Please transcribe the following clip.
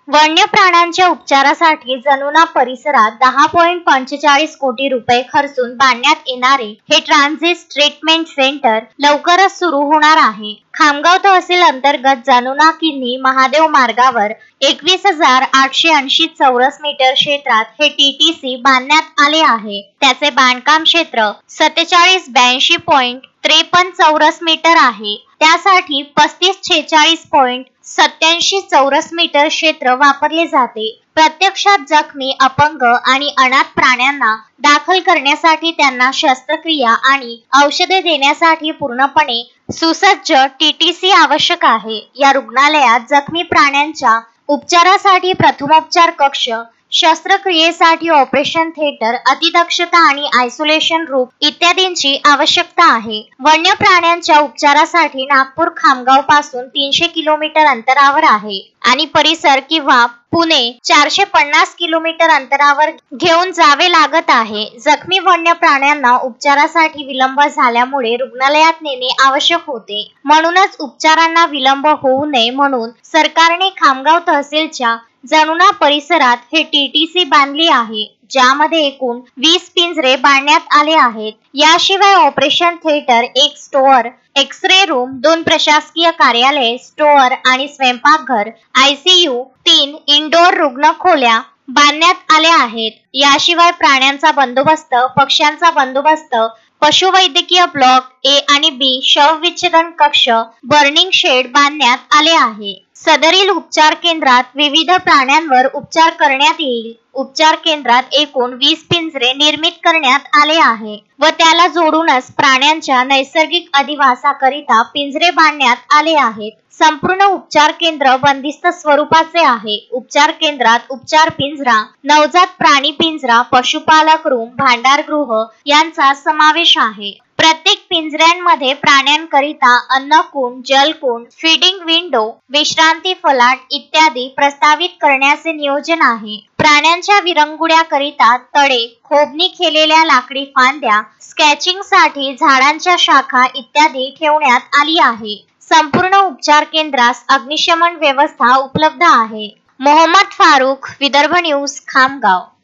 वन्य प्राण्यांच्या उपचारासाठी जनुना परिसरात 10.45 कोटी रुपये खर्चून बांधण्यात येणारे हे ट्रान्झिट ट्रीटमेंट सेंटर लवकरच सुरू होणार आहे. खामगाव तहसील अंतर्गत जनुना किन्ही महादेव मार्गावर 21,880 चौरस मीटर क्षेत्रात हे TTC बांधण्यात आले आहे. त्याचे बांधकाम क्षेत्र 4782.53 चौरस मीटर आहे. त्यासाठी 3546.87 चौरस मीटर क्षेत्र वापरले जाते. प्रत्यक्षात जखमी, अपंग आणि अनाथ प्राण्यांना दाखल करण्यासाठी त्यांना शस्त्रक्रिया आणि औषधे देण्यासाठी पूर्णपणे सुसज्ज TTC आवश्यक आहे. या रुग्णालयात जखमी प्राण्यांच्या उपचारासाठी प्रथमोपचार कक्ष, शस्त्रक्रियेसाठी ऑपरेशन थिएटर, अतिदक्षता आणि आयसोलेशन रूम इत्यादींची आवश्यकता आहे. वन्य प्राण्यांच्या उपचारासाठी नागपूर खामगाव पासून 300 किलोमीटर अंतरावर आहे आणि परिसर किंवा पुणे 450 किलोमीटर अंतरावर घेऊन जावे लागत आहे. जखमी वन्य प्राण्यांना उपचारासाठी विलंब झाल्यामुळे रुग्णालयात नेणे आवश्यक होते. म्हणूनच उपचारांना विलंब होऊ नये म्हणून सरकारने खामगाव तहसीलच्या जनुना परिसरात हे TTC बांधली आहे, ज्यामध्ये एकूण 20 पिंजरे बांधण्यात आले आहेत. याशिवाय ऑपरेशन थिएटर, एक स्टोअर, एक्स-रे रूम, 2 प्रशासकीय कार्यालय, स्टोअर आणि स्वयंपाकघर, ICU, 3 इंडोर रुग्ण खोल्या बांधण्यात आल्या आहेत. याशिवाय प्राण्यांचा बंदोबस्त, पक्ष्यांचा बंदोबस्त, पशुवैद्यकीय ब्लॉक A आणि B, शवविच्छेदन कक्ष, बर्निंग शेड बांधण्यात आले आहे. सदरील उपचार केंद्रात विविध प्राण्यांवर उपचार करण्यात येईल. उपचार केंद्रात एकूण 20 पिंजरे निर्मित करण्यात आले आहे व त्याला जोडूनच प्राण्यांच्या नैसर्गिक अधिवासाकरिता पिंजरे बांधण्यात आले आहेत. संपूर्ण उपचार केंद्र बंदिस्त स्वरूपाचे आहे. उपचार केंद्रात उपचार पिंजरा, नवजात प्राणी पिंजरा, पशुपालक रूम, भांडारगृह यांचा समावेश आहे. प्रत्येक पिंजऱ्यांमध्ये प्राण्यांकरिता अन्नकुंड, जलकुंड, फीडिंग विंडो, विश्रांती फलाट इत्यादी प्रस्तावित करण्याचे नियोजन आहे. प्राण्यांच्या विरंगुळ्याकरिता तडे, खोबणी केलेल्या लाकडी फांद्या, स्केचिंगसाठी झाडांच्या शाखा इत्यादी ठेवण्यात आली आहे. संपूर्ण उपचार केंद्रास अग्निशमन व्यवस्था उपलब्ध आहे. मोहम्मद फारूक, विदर्भ न्यूज, खामगाव.